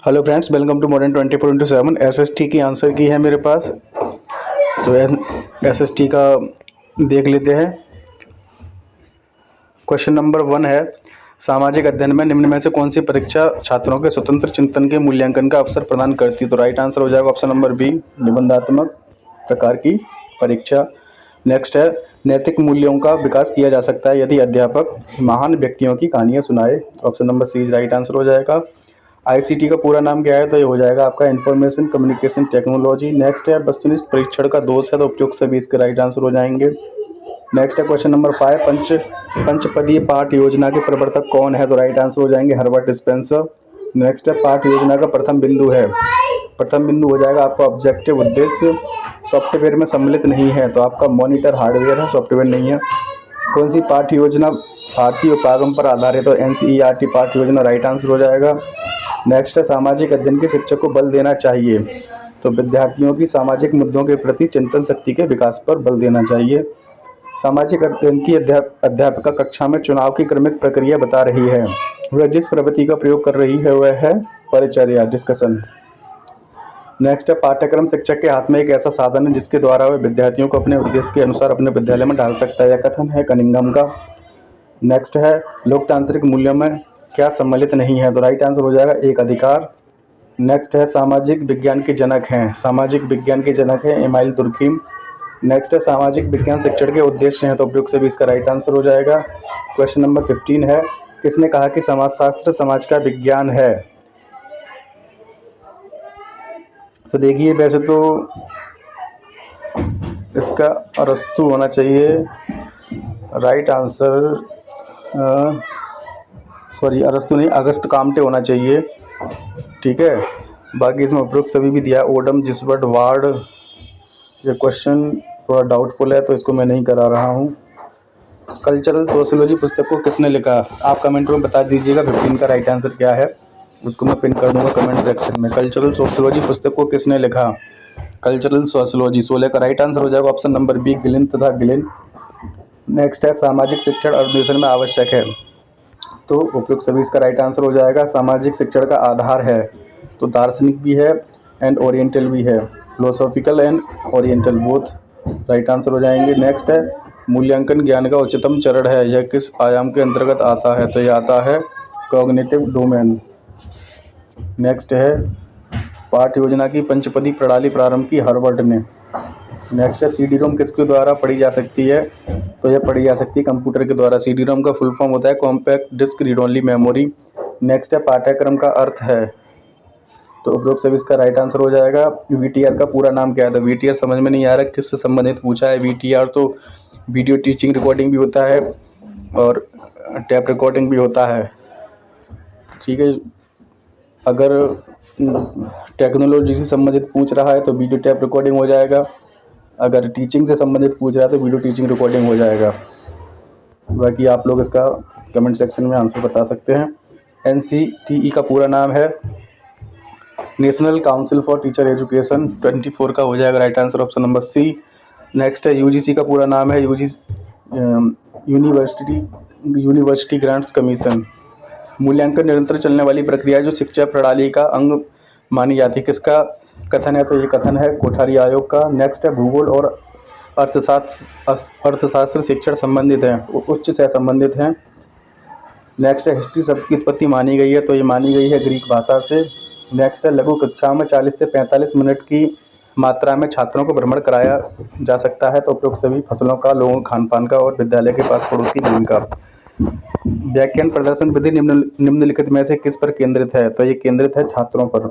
Hello friends, welcome to modern 24/7। SST की answer key है मेरे पास, तो एसएसटी का देख लेते हैं। क्वेश्चन नंबर 1 है, सामाजिक अध्ययन में निम्न में से कौन सी परीक्षा छात्रों के स्वतंत्र चिंतन के मूल्यांकन का अवसर प्रदान करती है? तो राइट आंसर हो जाएगा ऑप्शन नंबर बी, निबंधात्मक प्रकार की परीक्षा। नेक्स्ट है, नैतिक मूल्यों का विकास किया जा सकता है यदि अध्यापक महान व्यक्तियों की कहानियाँ सुनाए। Option number C right answer हो जाएगा। आईसीटी का पूरा नाम क्या है? तो ये हो जाएगा आपका इंफॉर्मेशन कम्युनिकेशन टेक्नोलॉजी। नेक्स्ट है, वस्तुनिष्ठ परीक्षण का दोष है, तो उपयुक्त सभी इसके राइट आंसर हो जाएंगे। नेक्स्ट है क्वेश्चन नंबर 5, पंचपदीय पाठ योजना के प्रवर्तक कौन है? तो राइट आंसर हो जाएंगे हर्बर्ट स्पेंसर। नेक्स्ट है, पाठ योजना का प्रथम बिंदु है, प्रथम बिंदु हो जाएगा आपका ऑब्जेक्टिव उद्देश्य सॉफ्टवेयर में सम्मिलित नहीं है, तो आपका मॉनिटर हार्डवेयर है, सॉफ्टवेयर नहीं है। कौन सी पाठ्य योजना भारतीय उपागम पर आधारित है? तो एनसीईआरटी पाठ्य योजना राइट आंसर हो जाएगा। नेक्स्ट है, सामाजिक अध्ययन के शिक्षक को बल देना चाहिए, तो विद्यार्थियों की सामाजिक मुद्दों के प्रति चिंतन शक्ति के विकास पर बल देना चाहिए। सामाजिक अध्ययन की अध्यापिका कक्षा में चुनाव की क्रमिक प्रक्रिया बता रही है, वह जिस प्रवृत्ति का प्रयोग कर रही है वह है परिचर्या, डिस्कशन। नेक्स्ट है, पाठ्यक्रम शिक्षक के हाथ में एक ऐसा साधन है जिसके द्वारा वह विद्यार्थियों को अपने उद्देश्य के अनुसार अपने विद्यालय में डाल सकता है, यह कथन है कनिंघम का। नेक्स्ट है, लोकतांत्रिक मूल्यों में क्या सम्मिलित नहीं है? तो राइट आंसर हो जाएगा एक अधिकार। नेक्स्ट है, सामाजिक विज्ञान के जनक हैं, सामाजिक विज्ञान के जनक हैं एमाइल तुर्कीम। नेक्स्ट है, सामाजिक विज्ञान शिक्षण के उद्देश्य हैं, तो उपयुक्त से भी इसका राइट आंसर हो जाएगा। क्वेश्चन नंबर 15 है, किसने कहा कि समाजशास्त्र समाज का विज्ञान है? तो देखिए, वैसे तो इसका अरस्तु होना चाहिए राइट आंसर, सॉरी अरस्तु नहीं, अगस्त काम्टे होना चाहिए, ठीक है। बाकी इसमें उपरोक्त सभी भी दिया, ओडम जिसबर्ट वार्ड। ये क्वेश्चन थोड़ा डाउटफुल है तो इसको मैं नहीं करा रहा हूँ। कल्चरल सोशियोलॉजी पुस्तक को किसने लिखा? आप कमेंट में बता दीजिएगा 15 का राइट आंसर क्या है, उसको मैं पिन कर दूंगा कमेंट सेक्शन में। कल्चरल सोशियोलॉजी पुस्तक को किसने लिखा? कल्चरल सोशियोलॉजी 16 का राइट आंसर हो जाएगा ऑप्शन नंबर बी, गिलिन तथा गिलिन। नेक्स्ट है, सामाजिक शिक्षण अर्थदेशन में आवश्यक है, तो उपयुक्त सभी इसका राइट आंसर हो जाएगा। सामाजिक शिक्षण का आधार है, तो दार्शनिक भी है एंड ओरिएंटल भी है, philosophical and oriental both right answer हो जाएंगे। नेक्स्ट है, मूल्यांकन ज्ञान का उच्चतम चरण है, यह किस आयाम के अंतर्गत आता है? तो यह आता है कॉग्निटिव डोमेन। नेक्स्ट है, पाठ्य योजना की पंचपदी प्रणाली प्रारंभ की हार्वर्ड ने। नेक्स्ट है, सीडी रोम किसके द्वारा पढ़ी जा सकती है? तो यह पढ़ी जा सकती है कंप्यूटर के द्वारा। सीडी रोम का फुल फॉर्म होता है compact disc read only memory. Next है, पाठ्यक्रम का अर्थ है, तो उपरोक्त सभी इसका राइट आंसर हो जाएगा। वीटीआर का पूरा नाम क्या है? तो वीटीआर समझ में नहीं आ रहा किससे संबंधित पूछा है। वीटीआर तो वीडियो टीचिंग रिकॉर्डिंग भी होता है और टैप रिकॉर्डिंग भी होता है, ठीक है। अगर टेक्नोलॉजी से संबंधित पूछ रहा है तो वीडियो टैप रिकॉर्डिंग हो जाएगा, अगर टीचिंग से संबंधित पूछ रहा है तो वीडियो टीचिंग रिकॉर्डिंग हो जाएगा। बाकी आप लोग इसका कमेंट सेक्शन में आंसर बता सकते हैं। एनसीटीई का पूरा नाम है National Council for Teacher Education, 24 का हो जाएगा right answer option number C. Next है, यूजीसी का पूरा नाम है यूनिवर्सिटी ग्रांट्स कमीशन। मूल्यांकन निरंतर चलने वाली प्रक्रिया जो शिक्षा प्रणाली का अंग मानी जाती है, किसका कथन है? तो ये कथन है कोठारी आयोग का। नेक्स्ट है, भूगोल और अर्थशास्त्र शिक्षण संबंधित हैं, उच्च से संबंधित हैं। नेक्स्ट है, हिस्ट्री शब्द की उत्पत्ति मानी गई है, तो ये मानी गई है ग्रीक भाषा से। नेक्स्ट है, लघु कक्षा में 40 से 45 मिनट की मात्रा में छात्रों को भ्रमण कराया जा सकता है, तो उपयुक्त सभी फसलों का, लोगों खान पान का और विद्यालय के पास पड़ोस की भूमि का। व्याख्यान प्रदर्शन विधि निम्नलिखित में से किस पर केंद्रित है? तो ये केंद्रित है छात्रों पर।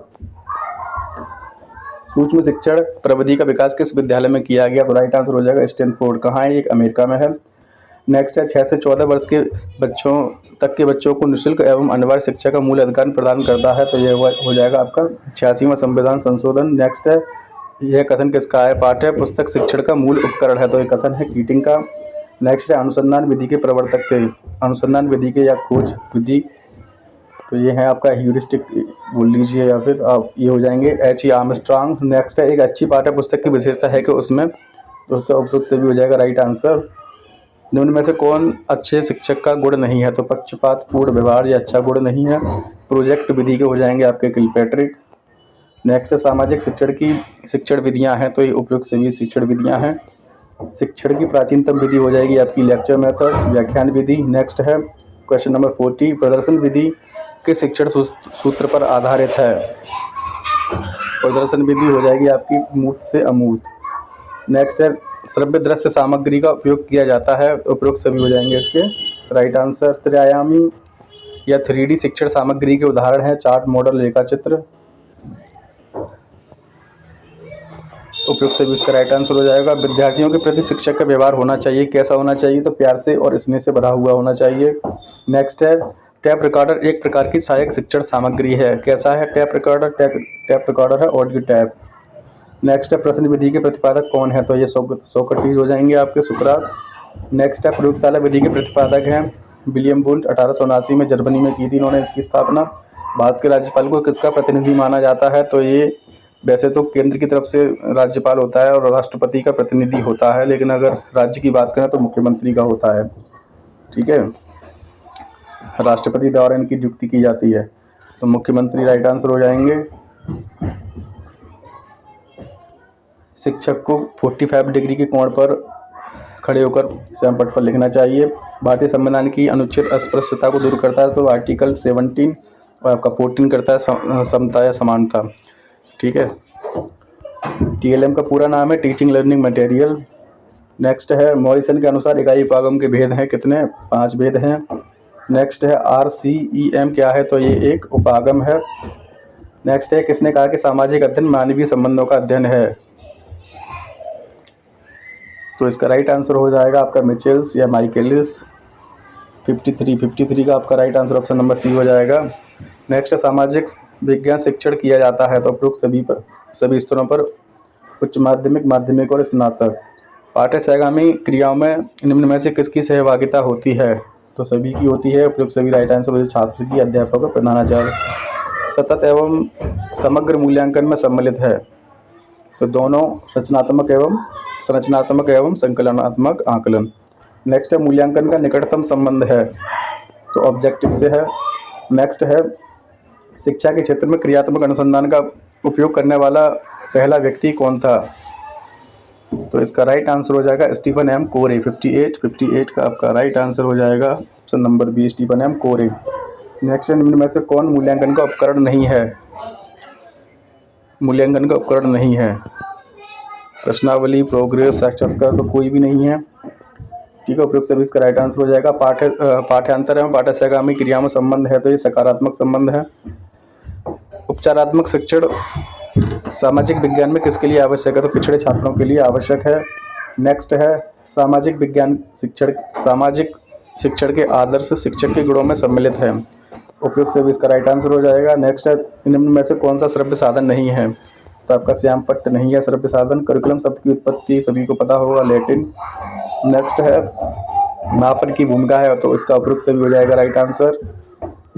सूक्ष्म शिक्षण प्रविधि का विकास किस विद्यालय में किया गया? तो राइट आंसर हो जाएगा स्टैनफोर्ड। कहाँ है? एक अमेरिका में है। नेक्स्ट है, 6 से 14 वर्ष के बच्चों को निःशुल्क एवं अनिवार्य शिक्षा का मूल अधिकार प्रदान करता है, तो यह हो जाएगा आपका 86वां संविधान संशोधन। नेक्स्ट है, यह कथन किसका है? पाठ्य पुस्तक शिक्षण का मूल उपकरण है, तो यह कथन है कीटिंग का। नेक्स्ट है, अनुसंधान विधि के प्रवर्तक थे, अनुसंधान विधि के या खोज विधि, तो ये है आपका ह्यूरिस्टिक बोल लीजिए, या फिर आप ये हो जाएंगे H.E. आर्मस्ट्रांग। नेक्स्ट है, एक अच्छी पाठ्य पुस्तक की विशेषता है कि उसमें, तो उसका उपयुक्त से भी हो जाएगा राइट आंसर निम्न में से कौन अच्छे शिक्षक का गुण नहीं है? तो पक्षपात पूर्ण व्यवहार या अच्छा गुण नहीं है। प्रोजेक्ट विधि के हो जाएंगे आपके किलपैट्रिक। नेक्स्ट सामाजिक शिक्षण की शिक्षण विधियां हैं, तो ये उपयुक्त सभी शिक्षण विधियां हैं। शिक्षण की प्राचीनतम विधि हो जाएगी आपकी लेक्चर मेथड, व्याख्यान विधि। नेक्स्ट है क्वेश्चन नंबर 40, प्रदर्शन विधि किस शिक्षण सूत्र पर आधारित है? प्रदर्शन विधि हो जाएगी आपकी मूर्त से अमूर्त। नेक्स्ट है श्रव्य दृश्य सामग्री का उपयोग किया जाता है, उपयुक्त सभी हो जाएंगे इसके राइट आंसर। त्रिआयामी या 3D शिक्षण सामग्री के उदाहरण है चार्ट, मॉडल, रेखा चित्र, उपयुक्त सभी इसका राइट आंसर हो जाएगा। विद्यार्थियों के प्रति शिक्षक का व्यवहार होना चाहिए, कैसा होना चाहिए? तो प्यार से और स्नेह से भरा हुआ होना चाहिए। नेक्स्ट है टैप रिकॉर्डर एक प्रकार की सहायक शिक्षण सामग्री है, कैसा है? टैप रिकॉर्डर, टैप रिकॉर्डर है ऑडियो टैप। नेक्स्ट है प्रश्न विधि के प्रतिपादक कौन है? तो ये सोक्रेटिस हो जाएंगे आपके, सुकरात। नेक्स्ट है प्रयोगशाला विधि के प्रतिपादक हैं विलियम वुंट, 1879 में जर्मनी में की थी इन्होंने इसकी स्थापना। भारत के राज्यपाल को किसका प्रतिनिधि माना जाता है? तो ये वैसे तो केंद्र की तरफ से राज्यपाल होता है और राष्ट्रपति का प्रतिनिधि होता है, लेकिन अगर राज्य की बात करें तो मुख्यमंत्री का होता है। ठीक है, राष्ट्रपति द्वारा इनकी नियुक्ति की जाती है, तो मुख्यमंत्री राइट आंसर हो जाएंगे। शिक्षक को 45 डिग्री के कोण पर खड़े होकर श्यामपट्ट पर लिखना चाहिए। भारतीय संविधान की अनुच्छेद अस्पृश्यता को दूर करता है, तो आर्टिकल 17 और आपका 14 करता है समता या समानता। ठीक है, TLM का पूरा नाम है टीचिंग लर्निंग मटेरियल। नेक्स्ट है मॉरिसन के अनुसार इकाई उपागम के भेद हैं कितने? 5 भेद हैं। नेक्स्ट है RCEM क्या है? तो ये एक उपागम है। नेक्स्ट है किसने कहा कि सामाजिक अध्ययन मानवीय संबंधों का अध्ययन है? तो इसका राइट आंसर हो जाएगा आपका मिचेल्स या माइकेलिस। 53 का आपका right answer option number C हो जाएगा। नेक्स्ट सामाजिक विज्ञान शिक्षण किया जाता है, तो उपयुक्त सभी स्तरों पर, उच्च माध्यमिक, माध्यमिक और स्नातक। पाठ्य सहगामी क्रियाओं में निम्न में से किसकी सहभागिता होती है? तो सभी की होती है, उपयुक्त सभी राइट आंसर हो जाए छात्र की, अध्यापक और प्रधानाचार्य। सतत एवं समग्र मूल्यांकन में सम्मिलित है, तो दोनों संरचनात्मक एवं संकलनात्मक आकलन। नेक्स्ट है मूल्यांकन का निकटतम संबंध है, तो ऑब्जेक्टिव से है। नेक्स्ट है शिक्षा के क्षेत्र में क्रियात्मक अनुसंधान का उपयोग करने वाला पहला व्यक्ति कौन था? तो इसका राइट आंसर हो जाएगा स्टीफन एम कोरे। 58 का आपका राइट आंसर हो जाएगा option number B, Stephen M Corey. Next निम्न में से कौन मूल्यांकन का उपकरण नहीं है? मूल्यांकन का उपकरण नहीं है, प्रश्नावली, प्रोग्रेस, साक्षात्कार, तो कोई भी नहीं है। ठीक है, उपयुक्त सभी इसका राइट आंसर हो जाएगा। पाठ्यांतर एवं पाठ्य सहगामी क्रिया में संबंध है, तो ये सकारात्मक संबंध है। उपचारात्मक शिक्षण सामाजिक विज्ञान में किसके लिए आवश्यक है? तो पिछड़े छात्रों के लिए आवश्यक है। नेक्स्ट है सामाजिक विज्ञान सामाजिक शिक्षण के आदर्श शिक्षक के गुणों में सम्मिलित है, उपयुक्त सभी इसका राइट आंसर हो जाएगा। नेक्स्ट है निम्न में से कौन सा श्रव्य साधन नहीं है? तो आपका श्यामपट्ट नहीं है श्रव्य साधन। करिकुलम शब्द की उत्पत्ति सभी को पता होगा, लैटिन। नेक्स्ट है मापन की भूमिका है, तो इसका उपयुक्त सभी हो जाएगा राइट आंसर।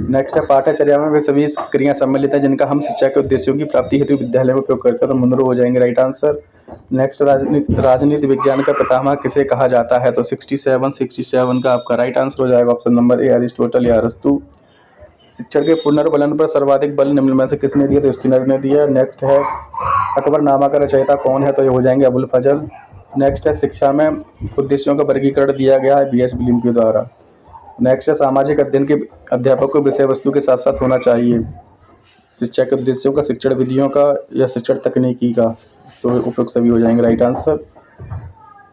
नेक्स्ट है पाठ्यचर्या में वे सभी क्रिया सम्मिलित है जिनका हम शिक्षा के उद्देश्यों की प्राप्ति हेतु विद्यालय में उपयोग करते हैं, तो मुनरो हो जाएंगे राइट आंसर। नेक्स्ट राजनीति विज्ञान का पितामह किसे कहा जाता है? तो 67 का आपका राइट आंसर हो जाएगा ऑप्शन नंबर ए, अरिस्टोटल या अरस्तु। शिक्षण के पुनर्बलन पर सर्वाधिक बल निम्न में से किसने दिया? तो स्किनर ने दिया। नेक्स्ट है अकबरनामा का रचयिता कौन है? तो ये हो जाएंगे अबुल फजल। नेक्स्ट है शिक्षा में उद्देश्यों का वर्गीकरण दिया गया है BS विलियम के द्वारा। नेक्स्ट है सामाजिक अध्ययन के अध्यापक को विषय वस्तु के साथ साथ होना चाहिए शिक्षा के उद्देश्यों का, शिक्षण विधियों का या शिक्षण तकनीकी का, तो उपयुक्त सभी हो जाएंगे राइट आंसर।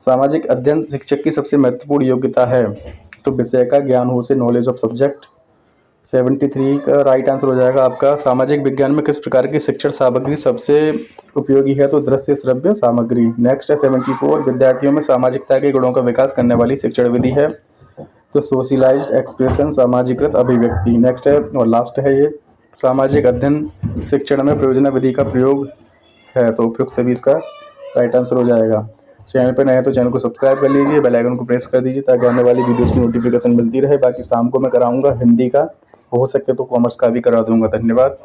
सामाजिक अध्ययन शिक्षक की सबसे महत्वपूर्ण योग्यता है, तो विषय का ज्ञान हो से, नॉलेज ऑफ सब्जेक्ट। 73 का राइट आंसर हो जाएगा आपका सामाजिक विज्ञान में किस प्रकार की शिक्षण सामग्री सबसे उपयोगी है? तो दृश्य श्रव्य सामग्री। नेक्स्ट है 74 विद्यार्थियों में सामाजिकता के गुणों का विकास करने वाली शिक्षण विधि है, तो सोशलाइज्ड एक्सप्रेशन, सामाजिकृत अभिव्यक्ति। नेक्स्ट है और लास्ट है ये सामाजिक अध्ययन शिक्षण में प्रयोजना विधि का प्रयोग है, तो उपयुक्त सभी इसका राइट आंसर हो जाएगा। चैनल पर नए हैं तो चैनल को सब्सक्राइब कर लीजिए, बेल आइकन को प्रेस कर दीजिए ताकि आने वाली वीडियोस की नोटिफिकेशन मिलती रहे। बाकी शाम को मैं कराऊंगा हिंदी का, हो सके तो कॉमर्स का भी करा दूंगा। धन्यवाद।